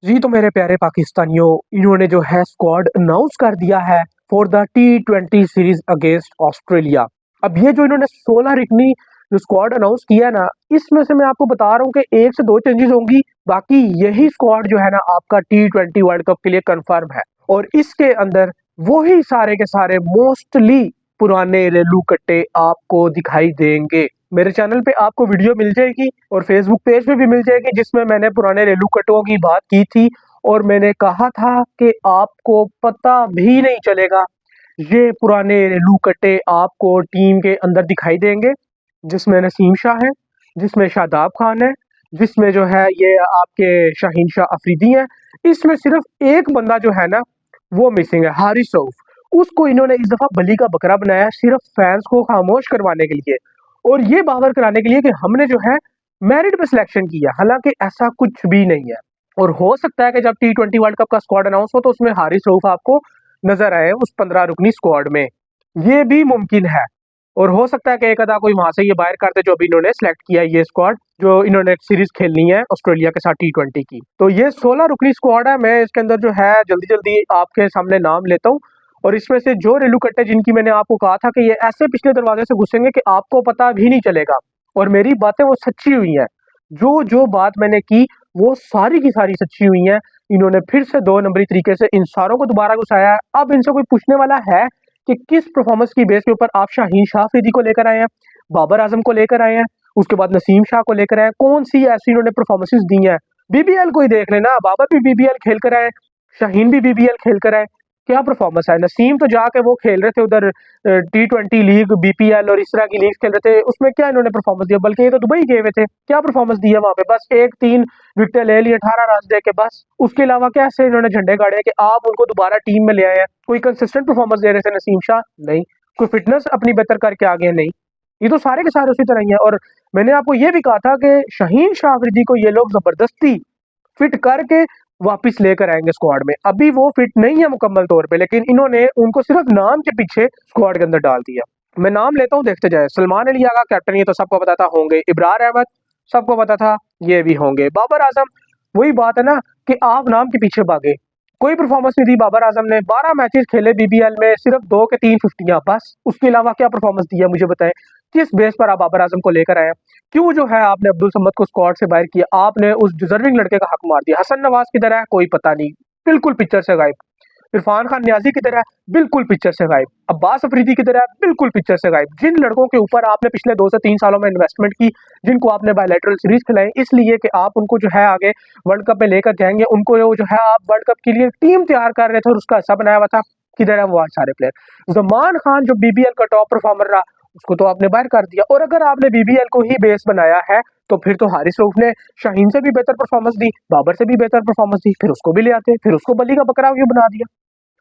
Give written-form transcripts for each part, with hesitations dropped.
जी तो मेरे प्यारे पाकिस्तानियों, इन्होंने जो है स्क्वाड अनाउंस कर दिया है for the T20 series against Australia. अब ये जो इन्होंने 16 रिकनी जो स्क्वाड अनाउंस किया है ना, इसमें से मैं आपको बता रहा हूँ कि 1 से 2 चेंजेस होंगी। बाकी यही स्क्वाड जो है ना आपका T20 वर्ल्ड कप के लिए कंफर्म है। और इसके अंदर वही सारे के सारे मोस्टली पुराने रेलू कट्टे आपको दिखाई देंगे। मेरे चैनल पे आपको वीडियो मिल जाएगी और फेसबुक पेज पे भी मिल जाएगी, जिसमें मैंने पुराने रेलू कट्टों की बात की थी। और मैंने कहा था कि आपको पता भी नहीं चलेगा, ये पुराने रेलू कट्टे आपको टीम के अंदर दिखाई देंगे, जिसमें नसीम शाह है, जिसमें शादाब खान है, जिसमें जो है ये आपके शाहीन शाह अफरीदी हैं। इसमें सिर्फ एक बंदा जो है ना वो मिसिंग है, हारिस रऊफ। उसको इन्होंने इस दफा बली का बकरा बनाया सिर्फ फैंस को खामोश करवाने के लिए और ये बावर कराने के लिए कि हमने जो है मेरिट पे सिलेक्शन किया। हालांकि ऐसा कुछ भी नहीं है। और हो सकता है कि जब T20 वर्ल्ड कप का स्क्वाड अनाउंस हो तो उसमें हारिस रऊफ आपको नजर आए उस 15 रुकनी स्क्वाड में, ये भी मुमकिन है। और हो सकता है कि एक आधा कोई वहां से ये बाहर करते जो भी इन्होंने सेलेक्ट किया है ये स्क्वाड, जो इन्होंने सीरीज खेलनी है ऑस्ट्रेलिया के साथ T20 की। तो ये 16 रुकनी स्क्वाड है। मैं इसके अंदर जो है जल्दी जल्दी आपके सामने नाम लेता हूँ। और इसमें से जो रेलू कट्टे जिनकी मैंने आपको कहा था कि ये ऐसे पिछले दरवाजे से घुसेंगे कि आपको पता भी नहीं चलेगा, और मेरी बातें वो सच्ची हुई हैं। जो जो बात मैंने की वो सारी की सारी सच्ची हुई हैं। इन्होंने फिर से 2 नंबरी तरीके से इन सारों को दोबारा घुसाया है। अब इनसे कोई पूछने वाला है कि किस परफॉर्मेंस की बेस के ऊपर आप शाहीन शाह अफरीदी को लेकर आए हैं, बाबर आजम को लेकर आए हैं, उसके बाद नसीम शाह को लेकर आए हैं। कौन सी ऐसी इन्होंने परफॉर्मेंसेस दी हैं? बीबीएल को ही देख लेना, बाबर भी बीबीएल खेल कर आए, शाहीन भी बीबीएल खेल कर आए। क्या परफॉर्मेंस है? नसीम तो जाके वो खेल रहे थे उधर T20 लीग, बीपीएल और इस तरह की लीग खेल रहे थे, उसमें क्या इन्होंने परफॉर्मेंस दिया? बल्कि ये तो दुबई गए हुए थे, क्या परफॉर्मेंस दी है वहां पे? बस 1-3 विकेट ले ली, 18 रन दे के बस। उसके अलावा कैसे इन्होंने झंडे गाड़े हैं कि आप उनको दोबारा टीम में ले आए हैं? कोई कंसिस्टेंट परफॉर्मेंस दे रहे थे नसीम शाह? नहीं। कोई फिटनेस अपनी बेहतर करके आ गए? नहीं। ये तो सारे के सारे उसी तरह ही है। और मैंने आपको ये भी कहा था कि शाहीन शाह अफरीदी को ये लोग जबरदस्ती फिट करके वापस लेकर आएंगे स्क्वाड में। अभी वो फिट नहीं है मुकम्मल तौर पे, लेकिन इन्होंने उनको सिर्फ नाम के पीछे स्क्वाड के अंदर डाल दिया। मैं नाम लेता हूँ, देखते जाए। सलमान अली आगा कैप्टन, ये तो सबको पता था होंगे। इब्रार अहमद सबको पता था ये भी होंगे। बाबर आजम, वही बात है ना कि आप नाम के पीछे भागे। कोई परफॉर्मेंस नहीं दी बाबर आजम ने। 12 मैचेस खेले बीबीएल में, सिर्फ 2 के 3 फिफ्टियां बस। उसके अलावा क्या परफॉर्मेंस दी है मुझे बताएं? किस बेस पर आप बाबर आजम को लेकर आए? क्यों जो है आपने अब्दुल समद को स्क्वाड से बाहर किया? आपने उस डिजर्विंग लड़के का हक मार दिया। हसन नवाज किधर है? कोई पता नहीं, बिल्कुल पिक्चर से गायब। इरफान खान न्याजी किधर है? बिल्कुल पिक्चर से गायब। अब्बास अफरीदी किधर है? बिल्कुल पिक्चर से गायब। जिन लड़कों के ऊपर आपने पिछले 2 से 3 सालों में इन्वेस्टमेंट की, जिनको आपने बायलैटरल सीरीज खिलाई इसलिए कि आप उनको जो है आगे वर्ल्ड कप में लेकर जाएंगे, उनको जो है आप वर्ल्ड कप के लिए टीम तैयार कर रहे थे और उसका हिस्सा बनाया हुआ था, किधर है वो आज सारे प्लेयर? जमान खान जो बीबीएल का टॉप परफॉर्मर रहा, उसको तो आपने बाहर कर दिया। और अगर आपने बीबीएल को ही बेस बनाया है तो फिर तो हारिस रऊफ ने शाहीन से भी बेहतर परफॉर्मेंस दी, बाबर से भी बेहतर परफॉर्मेंस दी, फिर उसको भी ले आते, फिर उसको बली का बकरा क्यों बना दिया?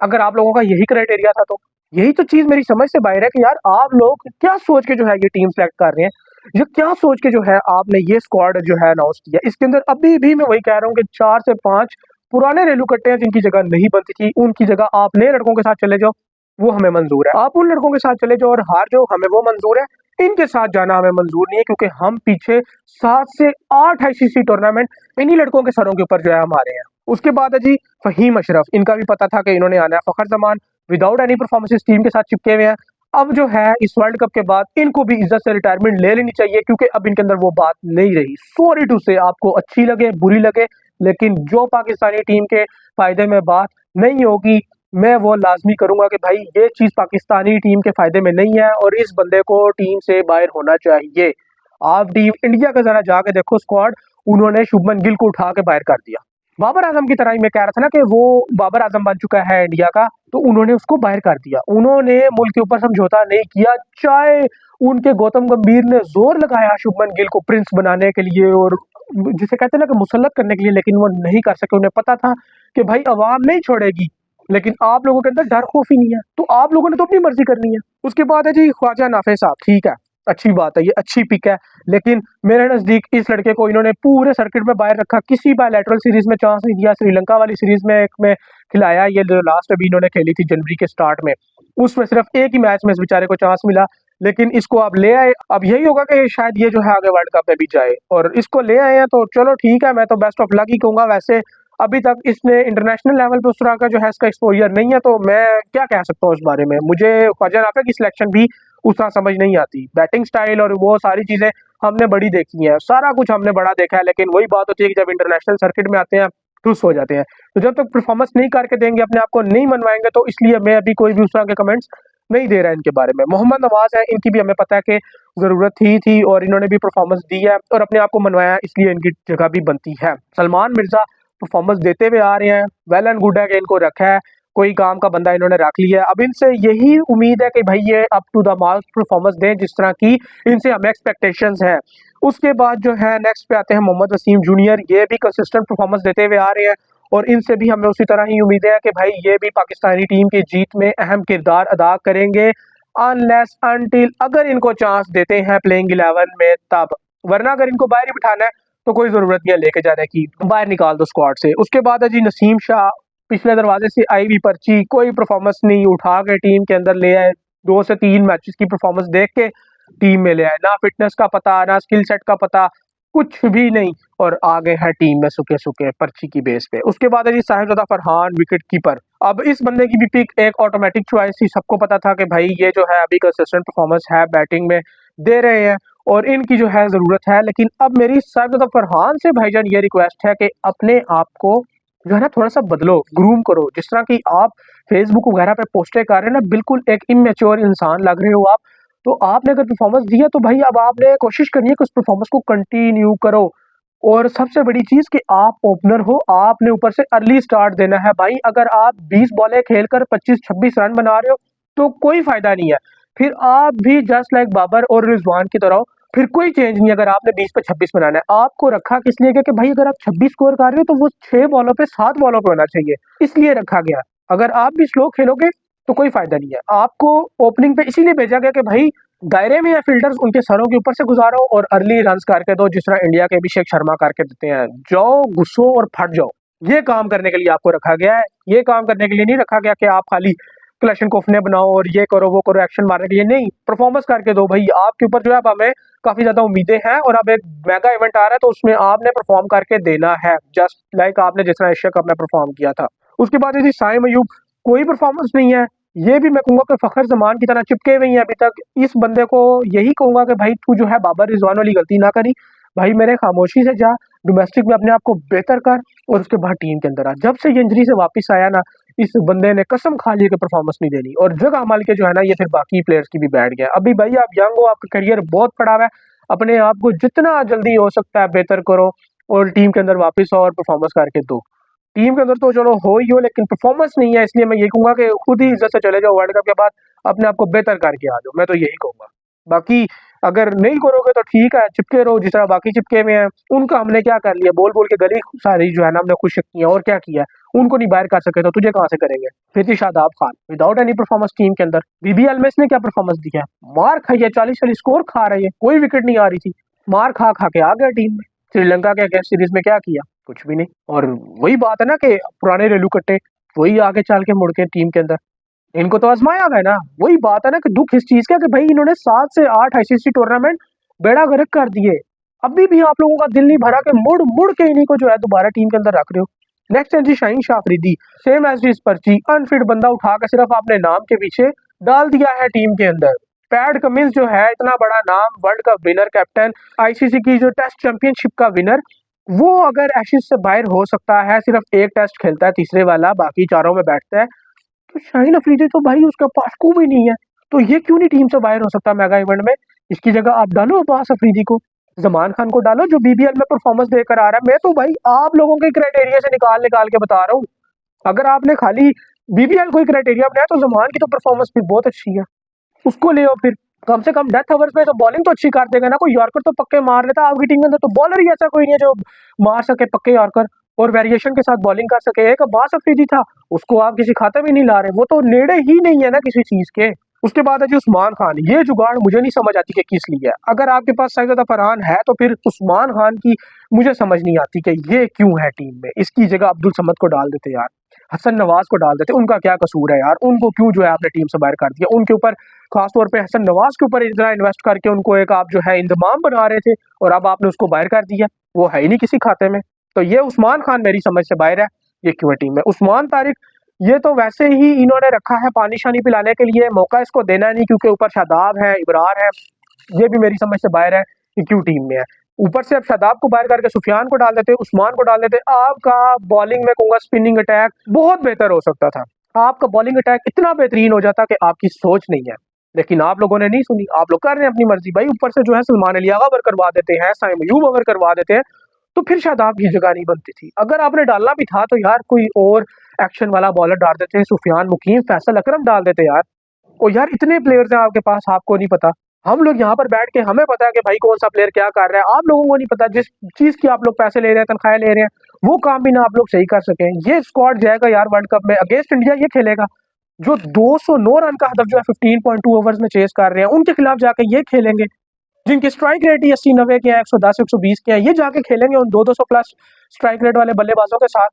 अगर आप लोगों का यही क्राइटेरिया था तो यही तो चीज मेरी समझ से बाहर है कि यार आप लोग क्या सोच के जो है ये टीम सेलेक्ट कर रहे हैं, ये क्या सोच के जो है आपने ये स्क्वाड जो है अनाउंस किया। इसके अंदर अभी भी मैं वही कह रहा हूँ कि 4 से 5 पुराने रेलू कट्टे हैं जिनकी जगह नहीं बनती थी, उनकी जगह आप नए लड़कों के साथ चले जाओ, वो हमें मंजूर है। आप उन लड़कों के साथ चले जाओ और हार जाओ, हमें वो मंजूर है। इनके साथ जाना हमें मंजूर नहीं है, क्योंकि हम पीछे 7 से 8 आईसीसी टूर्नामेंट इन्हीं लड़कों के सरों के ऊपर जो है हमारे हैं। उसके बाद है जी फहीम अशरफ, इनका भी पता था कि इन्होंने आना है। Fakhar Zaman without any performances team के साथ चिपके हुए हैं। अब जो है इस वर्ल्ड कप के बाद इनको भी इज्जत से रिटायरमेंट ले लेनी चाहिए, क्योंकि अब इनके अंदर वो बात नहीं रही। सॉरी टू से, आपको अच्छी लगे बुरी लगे, लेकिन जो पाकिस्तानी टीम के फायदे में बात नहीं होगी, मैं वो लाजमी करूंगा कि भाई ये चीज पाकिस्तानी टीम के फायदे में नहीं है और इस बंदे को टीम से बाहर होना चाहिए। आप टीम इंडिया का जरा जाके देखो स्क्वाड, उन्होंने शुभमन गिल को उठा के बाहर कर दिया। बाबर आजम की तरह ही मैं कह रहा था ना कि वो बाबर आजम बन चुका है इंडिया का, तो उन्होंने उसको बाहर कर दिया। उन्होंने मुल्क के ऊपर समझौता नहीं किया, चाहे उनके गौतम गंभीर ने जोर लगाया शुभमन गिल को प्रिंस बनाने के लिए और जिसे कहते हैं ना कि मुसल्लत करने के लिए, लेकिन वो नहीं कर सके। उन्हें पता था कि भाई अवाम नहीं छोड़ेगी, लेकिन आप लोगों के अंदर डर खौफ ही नहीं है, तो आप लोगों ने तो अपनी मर्जी करनी है। उसके बाद है जी ख्वाजा नाफे साहब, ठीक है अच्छी बात है, ये अच्छी पिक है, लेकिन मेरे नजदीक इस लड़के को इन्होंने पूरे सर्किट में बाहर रखा, किसी बायलैटरल सीरीज में चांस नहीं दिया। श्रीलंका वाली सीरीज में एक में खिलाया, ये जो लास्ट अभी इन्होंने खेली थी जनवरी के स्टार्ट में, उसमें सिर्फ एक ही मैच में इस बेचारे को चांस मिला, लेकिन इसको आप ले आए। अब यही होगा कि शायद ये जो है आगे वर्ल्ड कप में भी जाए, और इसको ले आए हैं तो चलो ठीक है, मैं तो बेस्ट ऑफ लक ही कहूंगा। वैसे अभी तक इसने इंटरनेशनल लेवल पे उस तरह का जो है इसका एक्सपोजर नहीं है, तो मैं क्या कह सकता हूँ इस बारे में। मुझे ख्वाजा नाफिया की सिलेक्शन भी उस तरह समझ नहीं आती। बैटिंग स्टाइल और वो सारी चीज़ें हमने बड़ी देखी हैं, सारा कुछ हमने बड़ा देखा है, लेकिन वही बात होती है कि जब इंटरनेशनल सर्किट में आते हैं ठुस हो जाते हैं। तो जब तक परफॉर्मेंस नहीं करके देंगे, अपने आप को नहीं मनवाएंगे, तो इसलिए मैं अभी कोई भी उस तरह के कमेंट्स नहीं दे रहा है इनके बारे में। मोहम्मद नवाज है, इनकी भी हमें पता है कि ज़रूरत ही थी और इन्होंने भी परफॉर्मेंस दी है और अपने आप को मनवाया, इसलिए इनकी जगह भी बनती है। सलमान मिर्ज़ा परफॉर्मेंस देते हुए आ रहे हैं, वेल एंड गुड है कि इनको रखा है, कोई काम का बंदा इन्होंने रख लिया है। अब इनसे यही उम्मीद है कि भाई ये up to the mark performance दें जिस तरह की इनसे हमें एक्सपेक्टेशंस है। उसके बाद जो है नेक्स्ट पे आते हैं मोहम्मद वसीम जूनियर, ये भी कंसिस्टेंट परफॉर्मेंस देते हुए आ रहे हैं और इनसे भी हमें उसी तरह ही उम्मीदें हैं कि भाई ये भी पाकिस्तानी टीम की जीत में अहम किरदार अदा करेंगे, अनलेस अनटिल अगर इनको चांस देते हैं प्लेइंग 11 में तब, वरना अगर इनको बाहर ही बिठाना है तो कोई ज़रूरत नहीं है लेके जाने की, बाहर निकाल दो स्क्वाड से। उसके बाद है जी नसीम शाह, पिछले दरवाजे से आई हुई पर्ची, कोई परफॉर्मेंस नहीं, उठा के टीम के अंदर ले आए, 2 से 3 मैचेस की परफॉर्मेंस देख के टीम में ले आए, ना फिटनेस का पता ना स्किल सेट का पता, कुछ भी नहीं, और आ गए हैं टीम में सूखे सूखे पर्ची की बेस पे। उसके बाद है जी साहिबजादा फरहान विकेट कीपर। अब इस बंदे की भी पिक एक ऑटोमेटिक चॉइस थी, सबको पता था कि भाई ये जो है अभी कंसिस्टेंट परफॉर्मेंस है बैटिंग में दे रहे हैं और इनकी जो है ज़रूरत है। लेकिन अब मेरी साहिबजादा फरहान से भाईजान ये रिक्वेस्ट है कि अपने आप को जो है ना थोड़ा सा बदलो, ग्रूम करो। जिस तरह की आप फेसबुक वगैरह पे पोस्टें कर रहे हैं ना, बिल्कुल एक इमेच्योर इंसान लग रहे हो आप। तो आपने अगर परफॉर्मेंस दिया तो भाई अब आपने कोशिश करनी है कि उस परफॉर्मेंस को कंटिन्यू करो। और सबसे बड़ी चीज़ कि आप ओपनर हो, आपने ऊपर से अर्ली स्टार्ट देना है भाई। अगर आप 20 बॉलें खेलकर 25-26 रन बना रहे हो तो कोई फायदा नहीं है, फिर आप भी जस्ट लाइक बाबर और रिजवान की तरह हो, फिर कोई चेंज नहीं। अगर आपने 20 पे 26 बनाना है, आपको रखा किस लिए गया कि भाई अगर आप 26 स्कोर कर रहे हो तो वो 6 बॉलों पे 7 बॉलों पे होना चाहिए, इसलिए रखा गया। अगर आप भी स्लो खेलोगे तो कोई फायदा नहीं है। आपको ओपनिंग पे इसीलिए भेजा गया कि भाई दायरे में या फील्डर्स उनके सरों के ऊपर से गुजारो और अर्ली रन्स करके दो, जिस तरह इंडिया के अभिषेक शर्मा करके देते हैं। जाओ गुस्सो और फट जाओ, ये काम करने के लिए आपको रखा गया है। ये काम करने के लिए नहीं रखा गया कि आप खाली क्लैशनकोफ ने बनाओ और ये करो वो करो एक्शन मारने के लिए नहीं, परफॉर्मेंस करके दो भाई। आपके ऊपर जो है अब हमें काफी ज्यादा उम्मीदें हैं और अब एक मेगा इवेंट आ रहा है तो उसमें आपने परफॉर्म करके देना है, जस्ट लाइक आपने जिस तरह एशिया कप में परफॉर्म किया था। उसके बाद यदि साइम अयूब, कोई परफॉर्मेंस नहीं है, ये भी मैं कहूंगा कि फखर जमान की तरह चिपके हुए हैं अभी तक। इस बंदे को यही कहूंगा कि भाई तू जो है बाबर रिजवान वाली गलती ना करी भाई, मेरे खामोशी से जा, डोमेस्टिक में अपने आप को बेहतर कर और उसके बाद टीम के अंदर आ। जब से ये इंजरी से वापस आया ना, इस बंदे ने कसम खा ली कि परफॉर्मेंस नहीं देनी, और जगह माल के जो है ना ये फिर बाकी प्लेयर्स की भी बैठ गया। अभी भाई आप यंग हो, आपका करियर बहुत पड़ा हुआ है, अपने आप को जितना जल्दी हो सकता है बेहतर करो और टीम के अंदर वापस आओ और परफॉर्मेंस करके दो। टीम के अंदर तो चलो हो ही हो, लेकिन परफॉर्मेंस नहीं है, इसलिए मैं ये कहूंगा कि खुद ही इज्जत से चले जाओ वर्ल्ड कप के बाद, अपने आप को बेहतर करके आ जाओ, मैं तो यही कहूंगा। बाकी अगर नहीं करोगे तो ठीक है, चिपके रहो जिस तरह बाकी चिपके हुए हैं। उनका हमने क्या कर लिया, बोल बोल के गली सारी जो है ना हमने खुश की है, और क्या किया है। उनको नहीं बाहर कर सके तो तुझे कहाँ से करेंगे। फिर Shadab Khan without any performance team के अंदर, बीबीएल में इसने क्या परफॉर्मेंस दिया है, मार खाई है, 40-40 स्कोर खा रही है, कोई विकेट नहीं आ रही थी, मार खा खा के आ गया टीम में। श्रीलंका के अगेंस्ट सीरीज में क्या किया, कुछ भी नहीं। और वही बात है ना कि पुराने रेलू कट्टे वही आगे चल के मुड़ के टीम के अंदर, इनको तो आजमाया गया ना। वही बात है ना कि दुख इस चीज का कि भाई इन्होंने 7 से 8 आईसीसी टूर्नामेंट बेड़ा गर्क कर दिए, अभी भी आप लोगों का दिल नहीं भरा कि मुड़ मुड़ के इन्हीं को जो है दोबारा टीम के अंदर रख रहे हो। नेक्स्ट है जी शाहीन शाह अफरीदी, सेम एज इस पर्ची, अनफिट बंदा उठा के सिर्फ आपने नाम के पीछे डाल दिया है टीम के अंदर। पैट कमिंस जो है इतना बड़ा नाम, world cup winner, captain, ICC की जो टेस्ट चैंपियनशिप का विनर, वो अगर एशेज से बाहर हो सकता है, सिर्फ एक टेस्ट खेलता है तीसरे वाला, बाकी चारों में बैठता है, तो शाहीन अफरीदी तो भाई उसका पास को भी नहीं है, तो ये क्यों नहीं टीम से बाहर हो सकता मेगा इवेंट में। इसकी जगह आप डालो अब्बास अफरीदी को, जमान खान को डालो जो बीबीएल में परफॉर्मेंस देकर आ रहा है। मैं तो भाई आप लोगों के क्राइटेरिया से निकाल निकाल के बता रहा हूँ। अगर आपने खाली बीबीएल कोई क्राइटेरिया बनाया तो जमान की तो परफॉर्मेंस भी बहुत अच्छी है, उसको ले आओ। फिर कम से कम डेथ ओवर्स में तो बॉलिंग तो अच्छी कर देगा ना, कोई यॉर्कर तो पक्के मार लेता। आपकी टीम के अंदर तो बॉलर ही ऐसा कोई नहीं है जो मार सके पक्के यॉर्कर और वेरिएशन के साथ बॉलिंग कर सके। एक अब्बास अफरीदी था, उसको आप किसी खाते में नहीं ला रहे, वो तो नेड़े ही नहीं है ना किसी चीज के। उसके बाद है जी उस्मान खान, ये जुगाड़ मुझे नहीं समझ आती कि किस लिए है। अगर आपके पास साहिबजादा फरहान है तो फिर उस्मान खान की मुझे समझ नहीं आती कि ये क्यों है टीम में। इसकी जगह अब्दुल समद को डाल देते यार, हसन नवाज को डाल देते, उनका क्या कसूर है यार, उनको क्यों जो है आपने टीम से बाहर कर दिया। उनके ऊपर खासतौर पे हसन नवाज के ऊपर इतना इन्वेस्ट करके उनको एक आप जो है इंतमाम बना रहे थे और अब आपने उसको बाहर कर दिया, वो है ही नहीं किसी खाते में। तो ये उस्मान खान मेरी समझ से बाहर है, ये क्यों है टीम में। उस्मान तारिक ये तो वैसे ही इन्होंने रखा है पानी शानी पिलाने के लिए, मौका इसको देना नहीं क्योंकि ऊपर शादाब है, इब्रार है, ये भी मेरी समझ से बाहर है कि क्यों टीम में है। ऊपर से अब शादाब को बाहर करके सुफियान को डाल देते, उस्मान को डाल देते, आपका बॉलिंग में कहूंगा स्पिनिंग अटैक बहुत बेहतर हो सकता था। आपका बॉलिंग अटैक इतना बेहतरीन हो जाता कि आपकी सोच नहीं है, लेकिन आप लोगों ने नहीं सुनी, आप लोग कर रहे हैं अपनी मर्जी। भाई ऊपर से जो है सलमान अली अगर करवा देते हैं, साइम अयूब अगर करवा देते हैं, तो फिर शादाब की जगह नहीं बनती थी। अगर आपने डालना भी था तो यार कोई और एक्शन वाला बॉलर डाल देते हैं, सुफियान, मुकीम, फैसल अकरम डाल देते यार। और यार इतने प्लेयर्स हैं आपके पास, आपको नहीं पता। हम लोग यहाँ पर बैठ के हमें पता है कि भाई कौन सा प्लेयर क्या कर रहा है, आप लोगों को नहीं पता। जिस चीज की आप लोग पैसे ले रहे हैं, तनख्वाहें ले रहे हैं, वो काम भी ना आप लोग सही कर सके। ये स्क्वाड जाएगा यार वर्ल्ड कप में अगेंस्ट इंडिया, ये खेलेगा जो 209 रन का हदफ जो है 15.2 ओवर्स में चेस कर रहे हैं, उनके खिलाफ जाके ये खेलेंगे। जिनके स्ट्राइक रेट ही 80-90 के हैं, 110-120 के हैं, ये जाके खेलेंगे उन 200 प्लस स्ट्राइक रेट वाले बल्लेबाजों के साथ।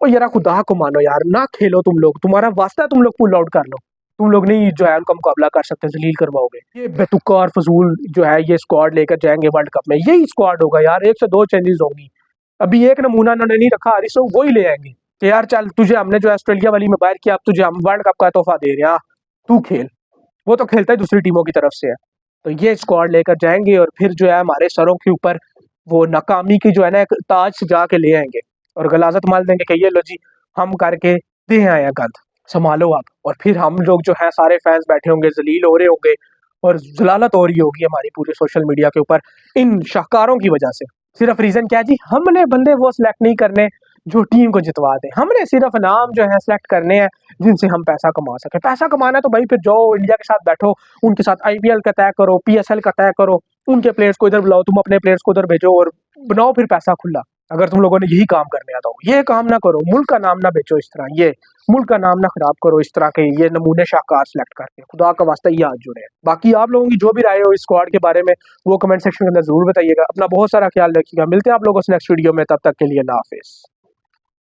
और यार खुदा को मानो यार, ना खेलो तुम लोग, तुम्हारा वास्ता, तुम लोग पुल आउट कर लो। तुम लोग नहीं जो है उनका मुकाबला कर सकते, जलील करवाओगे। ये बेतुका और फजूल जो है ये स्क्वाड लेकर जाएंगे वर्ल्ड कप में, यही स्क्वाड होगा यार। 1 से 2 चेंजेस होंगी। अभी एक नमूना उन्होंने नहीं रखा, हारिस वही ले आएंगे कि यार चल तुझे हमने जो ऑस्ट्रेलिया वाली में बाहर किया, अब तुझे हम वर्ल्ड कप का तोहफा दे रहे हैं, तू खेल। वो तो खेलता है दूसरी टीमों की तरफ से है। तो ये स्क्वाड लेकर जाएंगे और फिर जो है हमारे सरों के ऊपर वो नाकामी की जो है ना एक ताज सजा के ले आएंगे और गलाजत माल देंगे कि ये लो जी हम करके दे आए हैं गंद, संभालो आप। और फिर हम लोग जो है सारे फैंस बैठे होंगे, जलील हो रहे होंगे और जलालत हो रही होगी हमारी पूरे सोशल मीडिया के ऊपर इन शाहकारों की वजह से। सिर्फ रीजन क्या है जी, हमने बंदे वो सिलेक्ट नहीं करने जो टीम को जितवा दे, हमने सिर्फ नाम जो है सिलेक्ट करने हैं जिनसे हम पैसा कमा सके। पैसा कमाना है तो भाई फिर जाओ इंडिया के साथ बैठो, उनके साथ आईपीएल का तय करो, पीएसएल का तय करो, उनके प्लेयर्स को इधर बुलाओ, तुम अपने प्लेयर्स को उधर भेजो और बनाओ फिर पैसा खुला। अगर तुम लोगों ने यही काम करने आता हो, ये काम ना करो, मुल्क का नाम ना बेचो इस तरह, ये मुल्क का नाम ना खराब करो इस तरह के ये नमूने शाहकार सिलेक्ट करके। खुदा का वास्ता ये हाथ जुड़े हैं। बाकी आप लोगों की जो भी राय हो इस स्क्वाड के बारे में वो कमेंट सेक्शन के अंदर जरूर बताइएगा। अपना बहुत सारा ख्याल रखिएगा। मिलते हैं आप लोगों से नेक्स्ट वीडियो में, तब तक के लिए अल्लाह हाफिज।